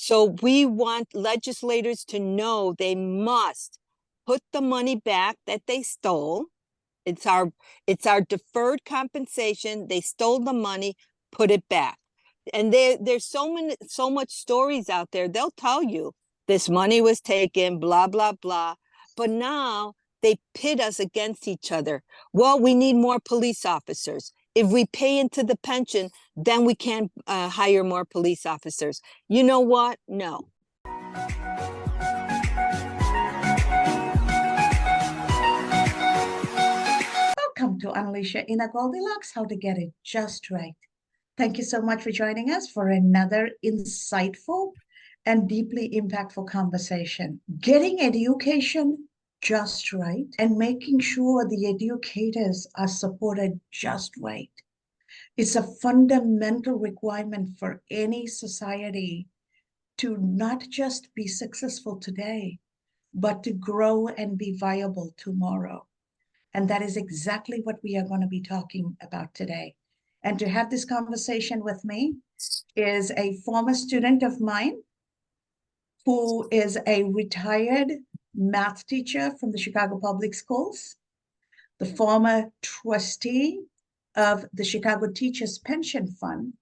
So we want legislators to know they must put the money back that they stole. It's our deferred compensation. They stole the money, put it back. And there's so much stories out there. They'll tell you this money was taken, blah, blah, blah. But now they pit us against each other. Well, we need more police officers. If we pay into the pension, then we can hire more police officers. You know what? No. Welcome to Unleash Your Inner Goldilocks, how to get it just right. Thank you so much for joining us for another insightful and deeply impactful conversation. Getting education just right and making sure the educators are supported just right. It's a fundamental requirement for any society to not just be successful today, but to grow and be viable tomorrow. And that is exactly what we are going to be talking about today. And to have this conversation with me is a former student of mine who is a retired math teacher from the Chicago Public Schools, the former trustee of the Chicago Teachers Pension Fund,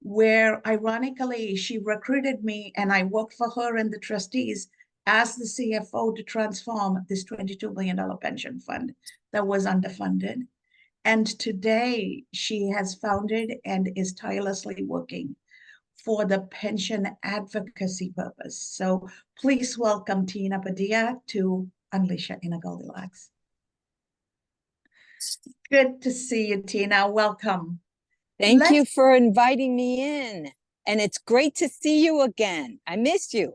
where ironically she recruited me and I worked for her and the trustees as the CFO to transform this $22 million pension fund that was underfunded. And today she has founded and is tirelessly working for the pension advocacy purpose. So please welcome Tina Padilla to Unleash Your Inner Goldilocks. Good to see you, Tina. Welcome. Thank you for inviting me in. And it's great to see you again. I missed you.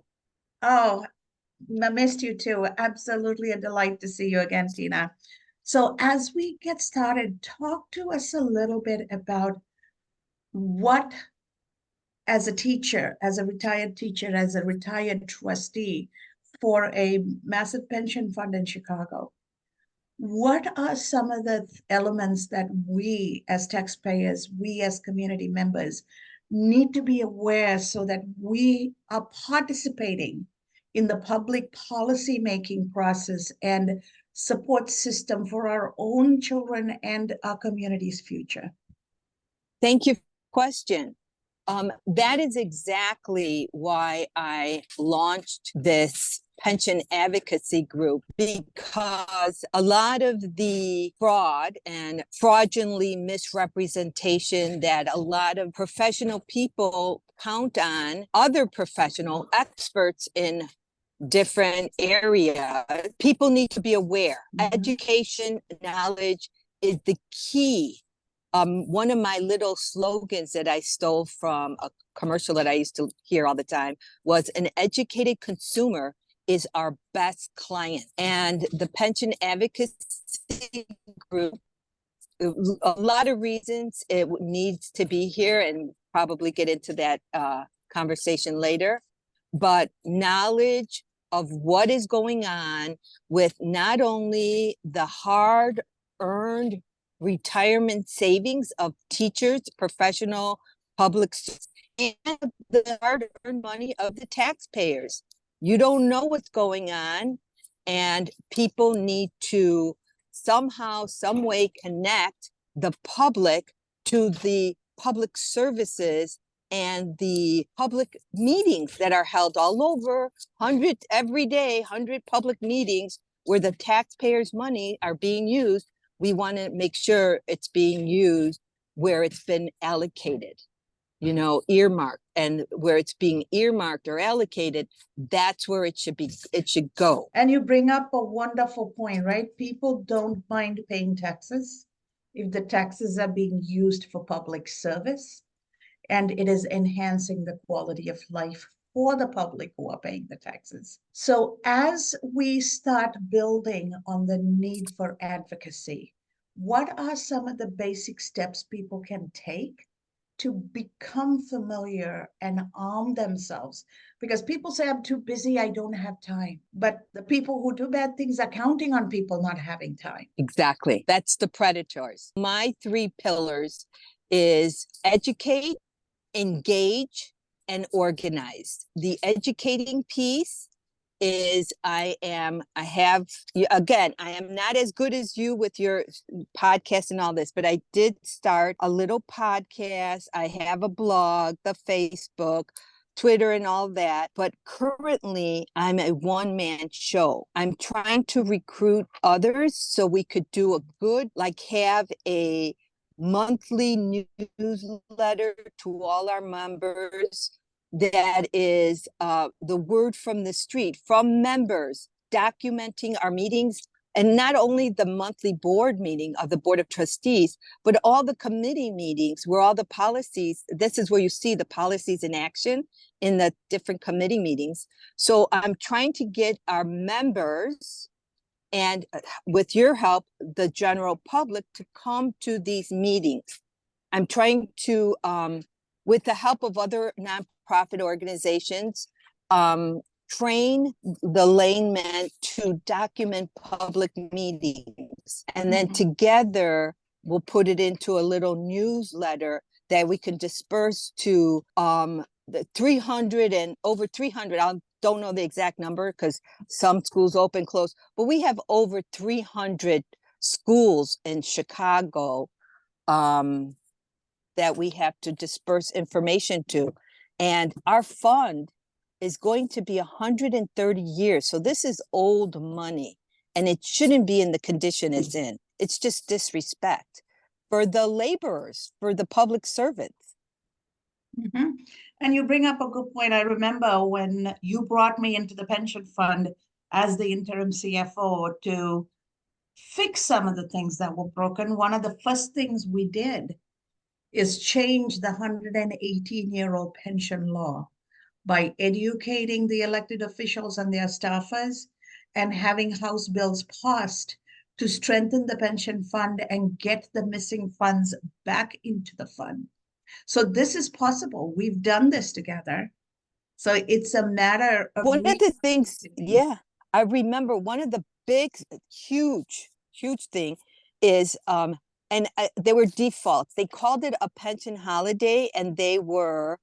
Oh, I missed you too. Absolutely a delight to see you again, Tina. So as we get started, talk to us a little bit about what, as a teacher, as a retired teacher, as a retired trustee for a massive pension fund in Chicago, what are some of the elements that we as taxpayers, we as community members need to be aware so that we are participating in the public policy making process and support system for our own children and our community's future? Thank you for the question. That is exactly why I launched this pension advocacy group, because a lot of the fraud and fraudulently misrepresentation that a lot of professional people count on other professional experts in different areas, people need to be aware. Education, knowledge is the key. One of my little slogans that I stole from a commercial that I used to hear all the time was, an educated consumer is our best client. And the pension advocacy group, a lot of reasons it needs to be here, and probably get into that conversation later. But knowledge of what is going on with not only the hard-earned retirement savings of teachers, professional, public, and the hard-earned money of the taxpayers. You don't know what's going on, and people need to somehow, some way connect the public to the public services and the public meetings that are held all over, 100 every day, 100 public meetings where the taxpayers' money are being used. We want to make sure it's being used where it's been allocated, earmarked. And where it's being earmarked or allocated, that's where it should be. It should go. And you bring up a wonderful point, right? People don't mind paying taxes if the taxes are being used for public service, and it is enhancing the quality of life for the public who are paying the taxes. So as we start building on the need for advocacy, what are some of the basic steps people can take to become familiar and arm themselves? Because people say, I'm too busy, I don't have time. But the people who do bad things are counting on people not having time. Exactly. That's the predators. My 3 pillars is educate, engage, and organized. The educating piece is I am not as good as you with your podcast and all this, but I did start a little podcast. I have a blog, the Facebook, Twitter, and all that. But currently, I'm a one-man show. I'm trying to recruit others so we could do a good, like have a monthly newsletter to all our members that is the word from the street, from members, documenting our meetings, and not only the monthly board meeting of the Board of Trustees, but all the committee meetings where all the policies, this is where you see the policies in action in the different committee meetings. So I'm trying to get our members and with your help, the general public to come to these meetings. I'm trying to, with the help of other nonprofit organizations, train the laymen to document public meetings. And then together, we'll put it into a little newsletter that we can disperse to the 300 and over 300. I don't know the exact number because some schools open, close, but we have over 300 schools in Chicago that we have to disperse information to. And our fund is going to be 130 years. So this is old money and it shouldn't be in the condition it's in. It's just disrespect for the laborers, for the public servants. And you bring up a good point. I remember when you brought me into the pension fund as the interim CFO to fix some of the things that were broken. One of the first things we did is change the 118-year-old pension law by educating the elected officials and their staffers and having House bills passed to strengthen the pension fund and get the missing funds back into the fund. So this is possible. We've done this together. So it's a matter of one of the things, I remember one of the big, huge thing is, there were defaults. They called it a pension holiday, and they were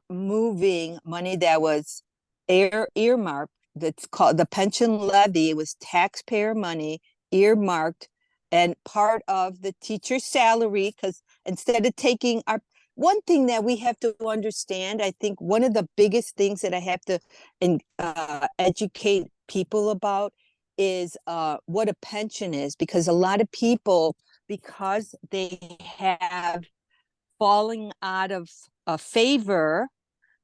moving money that was earmarked. That's called the pension levy. It was taxpayer money earmarked and part of the teacher's salary, because instead of taking our, one thing that we have to understand, I think one of the biggest things that I have to educate people about is what a pension is, because a lot of people, because they have falling out of favor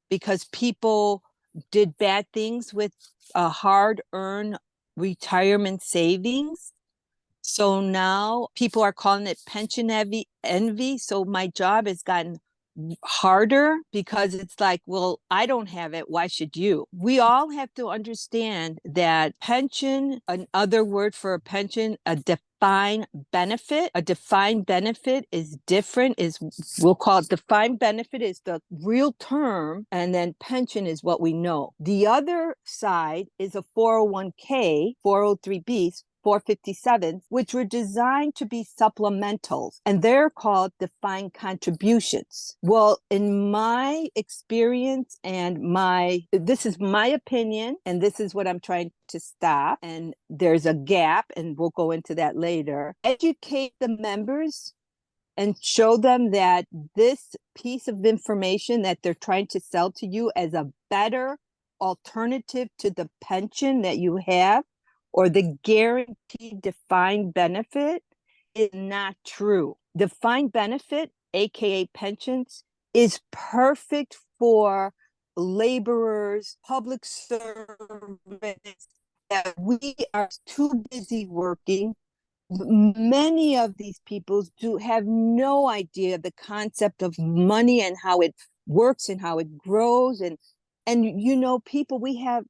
because people did bad things with hard-earned retirement savings. So now people are calling it pension envy. So my job has gotten harder because it's like, well, I don't have it. Why should you? We all have to understand that pension, another word for a pension, a defined benefit. A defined benefit is different, we'll call it defined benefit is the real term, and then pension is what we know. The other side is a 401k, 403bs, 457, which were designed to be supplementals, and they're called defined contributions. Well, in my experience and this is my opinion, and this is what I'm trying to stop, and there's a gap, and we'll go into that later. Educate the members and show them that this piece of information that they're trying to sell to you as a better alternative to the pension that you have, or the guaranteed defined benefit, is not true. Defined benefit, aka pensions, is perfect for laborers, public servants, that we are too busy working. Many of these people have no idea the concept of money and how it works and how it grows, and you know, people, we have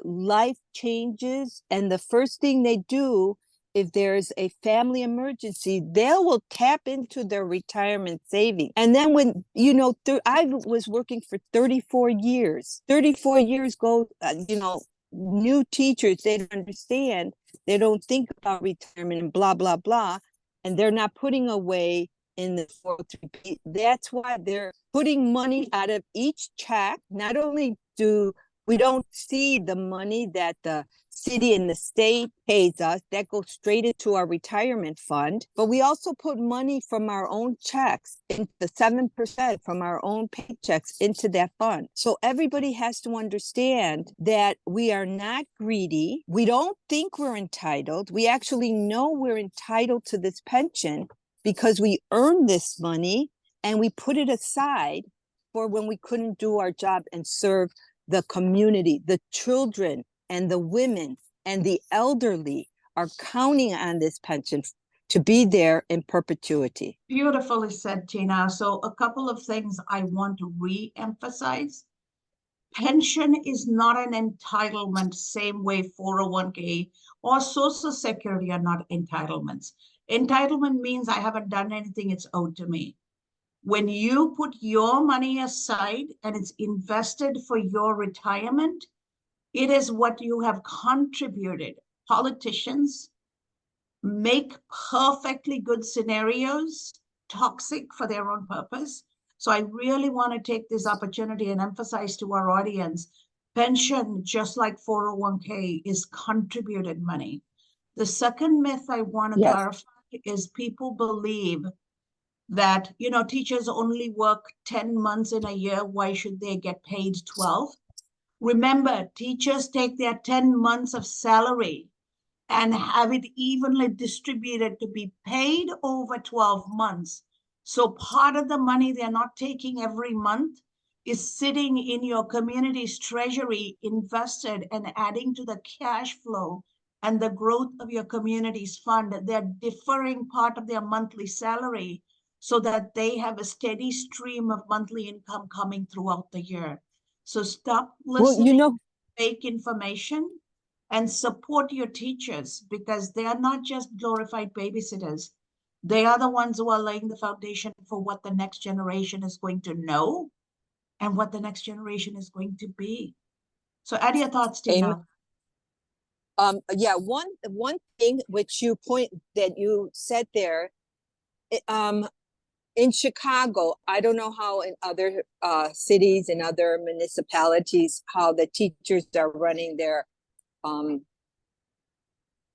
life changes, and the first thing they do if there's a family emergency, they will tap into their retirement savings. And then when, you know, I was working for 34 years. 34 years go, you know, new teachers, they don't understand. They don't think about retirement and blah, blah, blah. And they're not putting away in the 403B. That's why they're putting money out of each check. Not only do we don't see the money that the city and the state pays us, that goes straight into our retirement fund, but we also put money from our own checks, into 7% from our own paychecks into that fund. So everybody has to understand that we are not greedy. We don't think we're entitled. We actually know we're entitled to this pension because we earned this money and we put it aside for when we couldn't do our job and serve the community. The children and the women and the elderly are counting on this pension to be there in perpetuity. Beautifully said, Tina. So a couple of things I want to re-emphasize. Pension is not an entitlement, same way 401k or Social Security are not entitlements. Entitlement means I haven't done anything, it's owed to me. When you put your money aside and it's invested for your retirement, it is what you have contributed. Politicians make perfectly good scenarios toxic for their own purpose. So I really want to take this opportunity and emphasize to our audience, pension, just like 401k, is contributed money. The second myth I want to clarify is people believe that, you know, teachers only work 10 months in a year. Why should they get paid 12? Remember, teachers take their 10 months of salary and have it evenly distributed to be paid over 12 months. So part of the money they're not taking every month is sitting in your community's treasury, invested and adding to the cash flow and the growth of your community's fund. They're deferring part of their monthly salary so that they have a steady stream of monthly income coming throughout the year. So stop listening to fake information and support your teachers, because they are not just glorified babysitters. They are the ones who are laying the foundation for what the next generation is going to know and what the next generation is going to be. So add your thoughts, Tina. Yeah, one thing which you said there, in Chicago, I don't know how in other cities and other municipalities, how the teachers are running their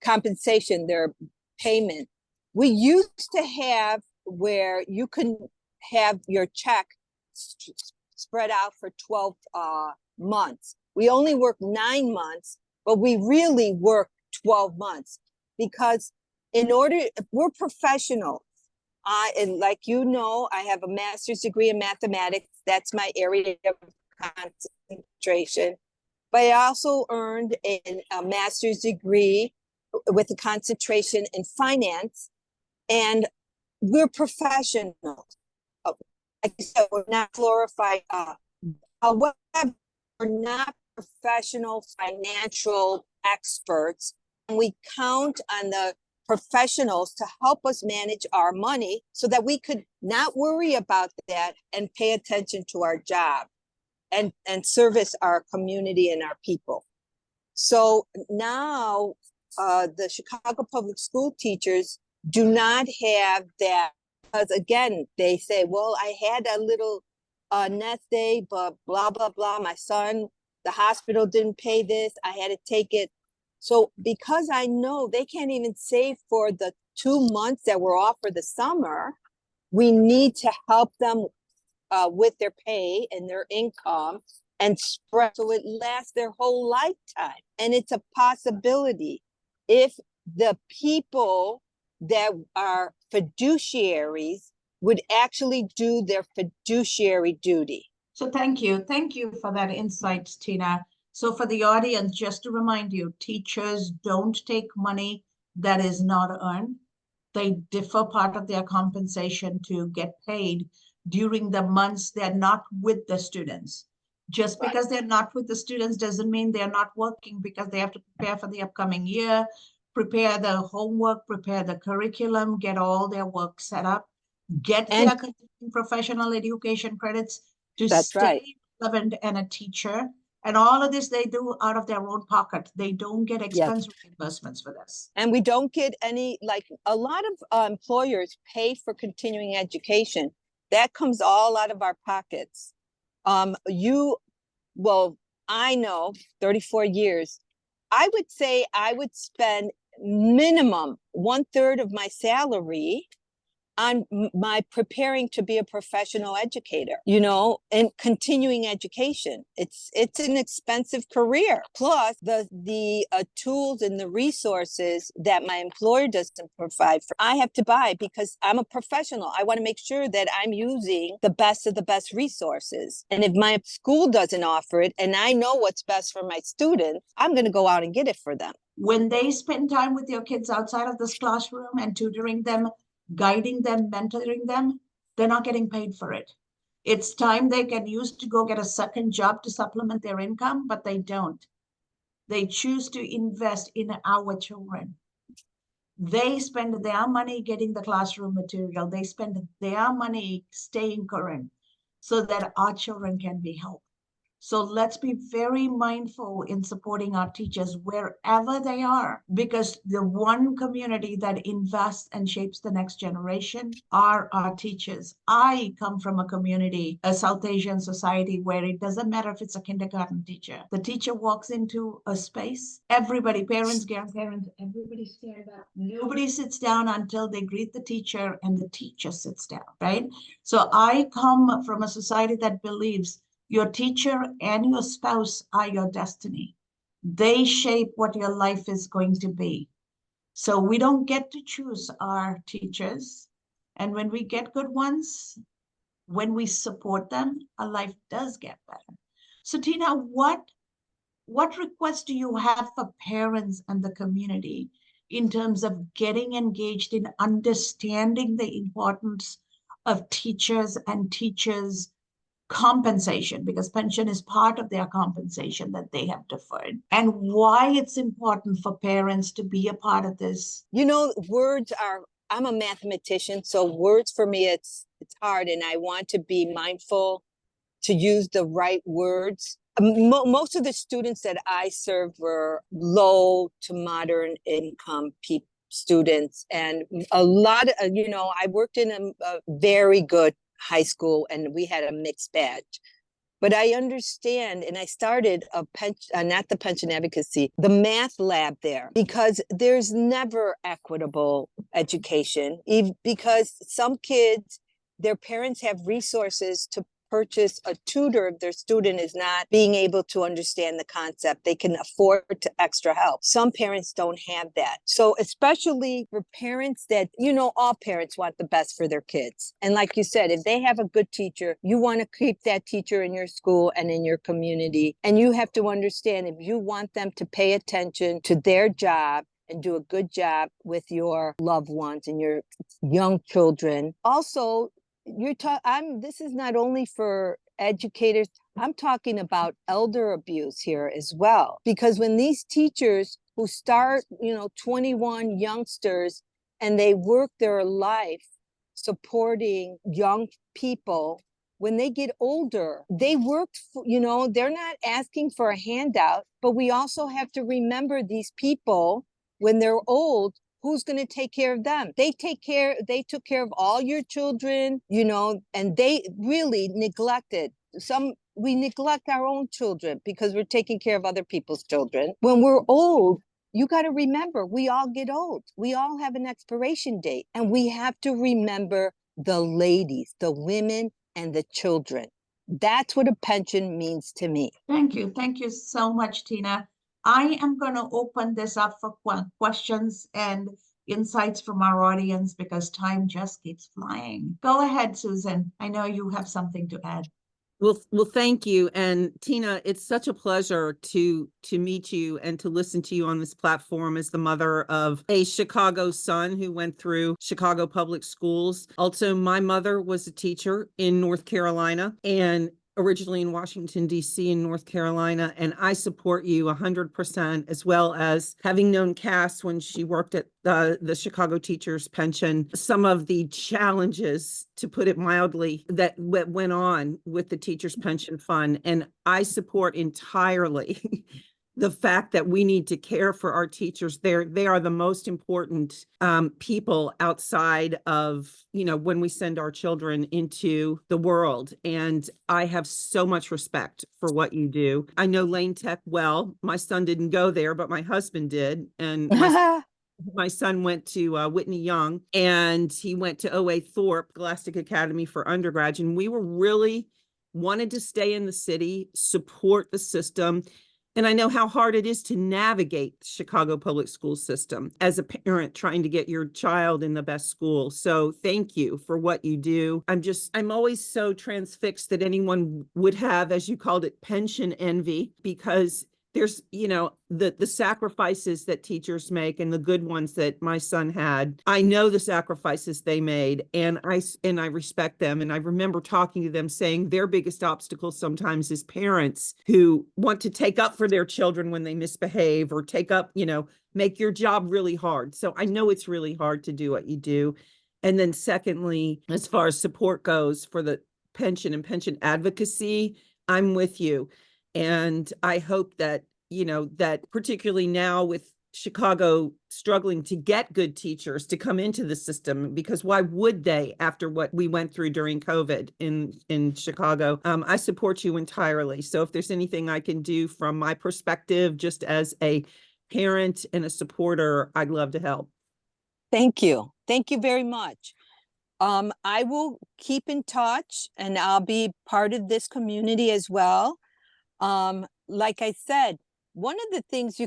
compensation, their payment. We used to have where you can have your check spread out for 12 months. We only work 9 months, but we really work 12 months because we're professionals. And like you know, I have a master's degree in mathematics. That's my area of concentration. But I also earned a master's degree with a concentration in finance. And we're professionals. Like I said, we're not glorified. However, we're not professional financial experts. And we count on the professionals to help us manage our money so that we could not worry about that and pay attention to our job and service our community and our people. So now the Chicago public school teachers do not have that, because again, they say, well, I had a little nest egg, but blah, blah, blah. My son, the hospital didn't pay this. I had to take it. So because I know they can't even save for the 2 months that we're off for the summer, we need to help them with their pay and their income and spread so it lasts their whole lifetime. And it's a possibility if the people that are fiduciaries would actually do their fiduciary duty. So thank you. Thank you for that insight, Tina. So for the audience, just to remind you, teachers don't take money that is not earned. They defer part of their compensation to get paid during the months they're not with the students. Just because they're not with the students doesn't mean they're not working, because they have to prepare for the upcoming year, prepare the homework, prepare the curriculum, get all their work set up, get their professional education credits to stay relevant and a teacher. And all of this they do out of their own pocket. They don't get expense reimbursements for this. And we don't get any, like a lot of employers pay for continuing education. That comes all out of our pockets. Well, I know 34 years, I would say I would spend minimum 1/3 of my salary on my preparing to be a professional educator, and continuing education. It's an expensive career. Plus the tools and the resources that my employer doesn't provide for, I have to buy because I'm a professional. I want to make sure that I'm using the best of the best resources. And if my school doesn't offer it and I know what's best for my students, I'm going to go out and get it for them. When they spend time with your kids outside of this classroom and tutoring them, guiding them, mentoring them, they're not getting paid for it. It's time they can use to go get a second job to supplement their income, but they don't. They choose to invest in our children. They spend their money getting the classroom material. They spend their money staying current so that our children can be helped. So let's be very mindful in supporting our teachers wherever they are, because the one community that invests and shapes the next generation are our teachers. I come from a community, a South Asian society, where it doesn't matter if it's a kindergarten teacher. The teacher walks into a space, everybody, parents, grandparents, everybody stand up. Nobody sits down until they greet the teacher and the teacher sits down, right? So I come from a society that believes your teacher and your spouse are your destiny. They shape what your life is going to be. So we don't get to choose our teachers. And when we get good ones, when we support them, our life does get better. So Tina, what requests do you have for parents and the community in terms of getting engaged in understanding the importance of teachers and teachers' compensation, because pension is part of their compensation that they have deferred, and why it's important for parents to be a part of this? I'm a mathematician, so words for me, it's hard, and I want to be mindful to use the right words. Most of the students that I serve were low to modern income students, and a lot of, I worked in a very good high school and we had a mixed batch. But I understand, and I started not the pension advocacy, the math lab there, because there's never equitable education, because some kids, their parents have resources to purchase a tutor if their student is not being able to understand the concept. They can afford extra help. Some parents don't have that. So especially for parents that, all parents want the best for their kids. And like you said, if they have a good teacher, you want to keep that teacher in your school and in your community. And you have to understand, if you want them to pay attention to their job and do a good job with your loved ones and your young children. Also, this is not only for educators, I'm talking about elder abuse here as well. Because when these teachers who start, 21 youngsters, and they work their life supporting young people, when they get older, they worked, they're not asking for a handout, but we also have to remember these people when they're old. Who's going to take care of them? They took care of all your children, and they really neglected we neglect our own children because we're taking care of other people's children. When we're old, you got to remember, we all get old. We all have an expiration date, and we have to remember the ladies, the women, and the children. That's what a pension means to me. Thank you. Thank you so much, Tina. I am going to open this up for questions and insights from our audience because time just keeps flying. Go ahead, Susan. I know you have something to add. Well, thank you. And Tina, it's such a pleasure to meet you and to listen to you on this platform as the mother of a Chicago son who went through Chicago public schools. Also, my mother was a teacher in North Carolina, and originally in Washington, D.C. and North Carolina, and I support you 100%, as well as having known Cass when she worked at the Chicago Teachers Pension, some of the challenges, to put it mildly, that went on with the Teachers Pension Fund. And I support entirely the fact that we need to care for our teachers. They are the most important people outside of, when we send our children into the world. And I have so much respect for what you do. I know Lane Tech well. My son didn't go there, but my husband did. And my son went to Whitney Young, and he went to O.A. Thorpe Scholastic Academy for undergrad. And we were really wanted to stay in the city, support the system. And I know how hard it is to navigate the Chicago public school system as a parent trying to get your child in the best school. So thank you for what you do. I'm always so transfixed that anyone would have, as you called it, pension envy, because there's, the sacrifices that teachers make, and the good ones that my son had. I know the sacrifices they made, and I respect them. And I remember talking to them saying their biggest obstacle sometimes is parents who want to take up for their children when they misbehave, or take up, make your job really hard. So I know it's really hard to do what you do. And then secondly, as far as support goes for the pension and pension advocacy, I'm with you. And I hope that, that particularly now with Chicago struggling to get good teachers to come into the system, because why would they, after what we went through during COVID in Chicago? I support you entirely. So if there's anything I can do from my perspective, just as a parent and a supporter, I'd love to help. Thank you. Thank you very much. I will keep in touch, and I'll be part of this community as well. Like I said, one of the things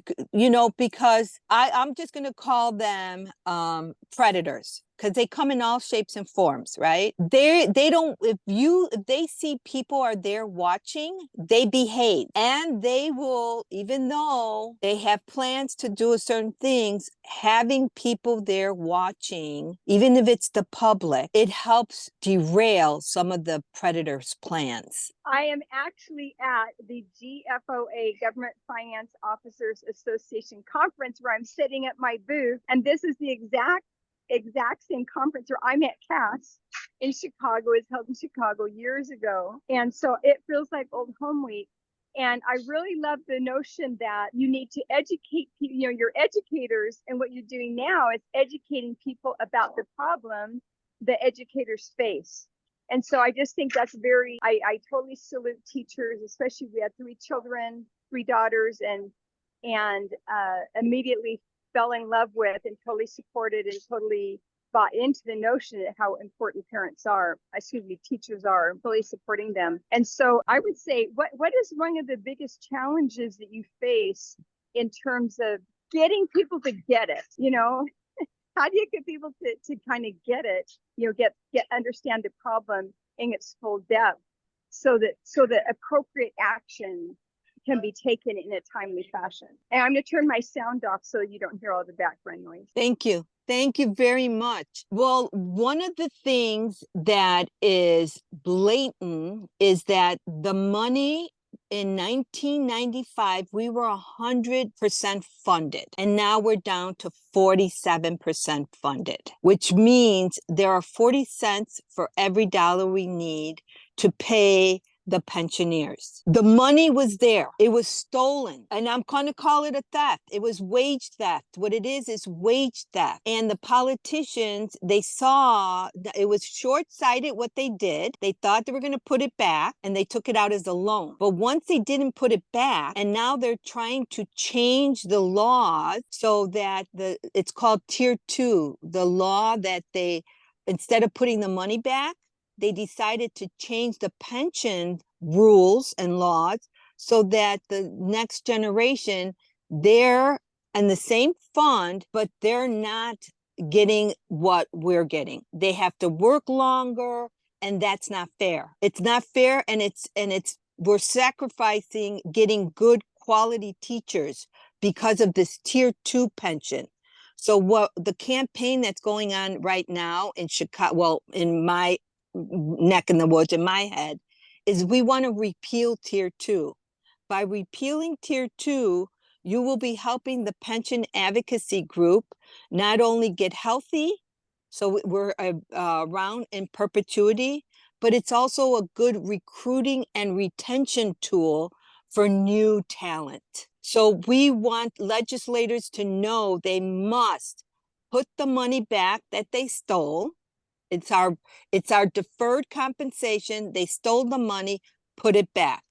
because I'm just going to call them predators, because they come in all shapes and forms, right? They don't, if they see people are there watching, they behave, and they will, even though they have plans to do certain things, having people there watching, even if it's the public, it helps derail some of the predators' plans. I am actually at the GFOA, Government Finance Officers Association conference, where I'm sitting at my booth, and this is the exact same conference where I met Cass in Chicago. It was held in Chicago years ago, and so it feels like old home week. And I really love the notion that you need to educate people. You're educators, and what you're doing now is educating people about the problem the educators face. And so I just think that's I totally salute teachers, especially we had 3 children, 3 daughters, and immediately fell in love with and totally supported and totally bought into the notion of how important teachers are, fully supporting them. And so I would say, what is one of the biggest challenges that you face in terms of getting people to get it? How do you get people to kind of get it, understand the problem in its full depth, so that appropriate action can be taken in a timely fashion? And I'm going to turn my sound off so you don't hear all the background noise. Thank you. Thank you very much. Well, one of the things that is blatant is that the money in 1995, we were 100% funded, and now we're down to 47% funded, which means there are 40 cents for every dollar we need to pay the pensioners. The money was there. It was stolen. And I'm going to call it a theft. It was wage theft. What it is wage theft. And the politicians, they saw that it was short-sighted what they did. They thought they were going to put it back, and they took it out as a loan. But once they didn't put it back, and now they're trying to change the laws so that it's called Tier 2, the law that they, instead of putting the money back, they decided to change the pension rules and laws so that the next generation, they're in the same fund, but they're not getting what we're getting. They have to work longer, and that's not fair. It's not fair, and we're sacrificing getting good quality teachers because of this Tier 2 pension. So what the campaign that's going on right now in Chicago, in my neck in the woods, in my head, is we want to repeal Tier 2. By repealing Tier 2, you will be helping the pension advocacy group not only get healthy, so we're around in perpetuity, but it's also a good recruiting and retention tool for new talent. So we want legislators to know they must put the money back that they stole. It's our deferred compensation. They stole the money, put it back.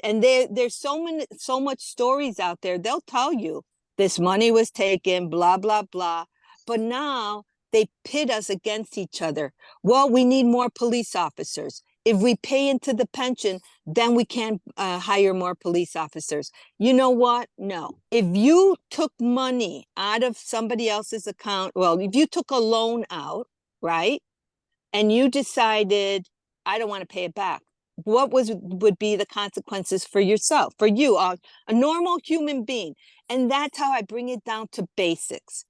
And there's so much stories out there. They'll tell you this money was taken, blah, blah, blah. But now they pit us against each other. Well, we need more police officers. If we pay into the pension, then we can hire more police officers. You know what? No. If you took money out of somebody else's account, well, if you took a loan out, right? And you decided, I don't want to pay it back. What would be the consequences for yourself, for you, a normal human being? And that's how I bring it down to basics.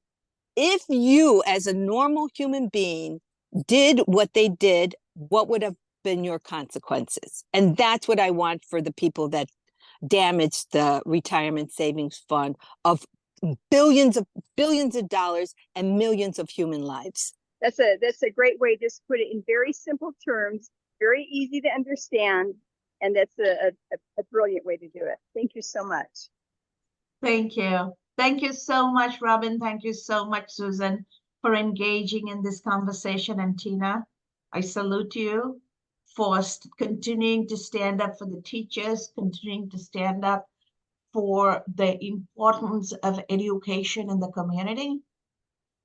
If you, as a normal human being, did what they did, what would have been your consequences? And that's what I want for the people that damaged the retirement savings fund of billions of dollars and millions of human lives. That's a great way to just put it in very simple terms, very easy to understand, and that's a brilliant way to do it. Thank you so much. Thank you. Thank you so much, Robin. Thank you so much, Susan, for engaging in this conversation. And Tina, I salute you for continuing to stand up for the teachers, continuing to stand up for the importance of education in the community,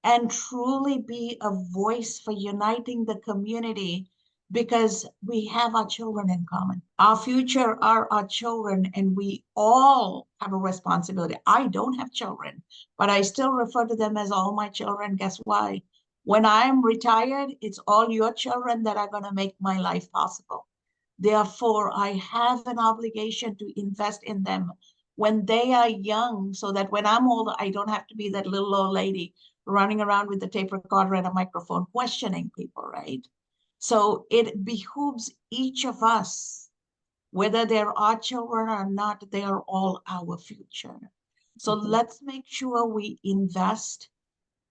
and truly be a voice for uniting the community, because we have our children in common. Our future are our children, and we all have a responsibility. I don't have children, but I still refer to them as all my children. Guess why? When I'm retired, it's all your children that are going to make my life possible. Therefore, I have an obligation to invest in them when they are young, so that when I'm older, I don't have to be that little old lady running around with a tape recorder and a microphone questioning people, right? So it behooves each of us, whether they're our children or not, they are all our future. So let's make sure we invest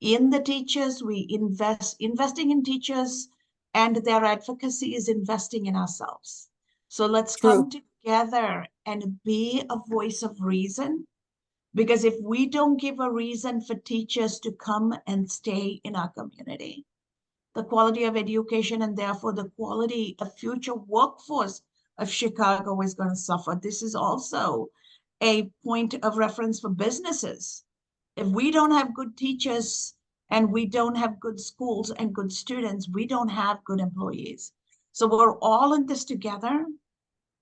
in the teachers, investing in teachers, and their advocacy is investing in ourselves. So let's come together and be a voice of reason, because if we don't give a reason for teachers to come and stay in our community, the quality of education and therefore the quality of future workforce of Chicago is going to suffer. This is also a point of reference for businesses. If we don't have good teachers and we don't have good schools and good students, we don't have good employees. So we're all in this together.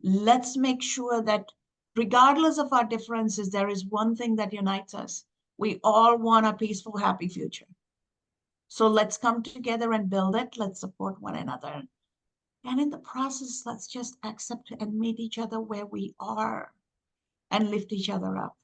Let's make sure that regardless of our differences, there is one thing that unites us. We all want a peaceful, happy future. So let's come together and build it. Let's support one another. And in the process, let's just accept and meet each other where we are and lift each other up.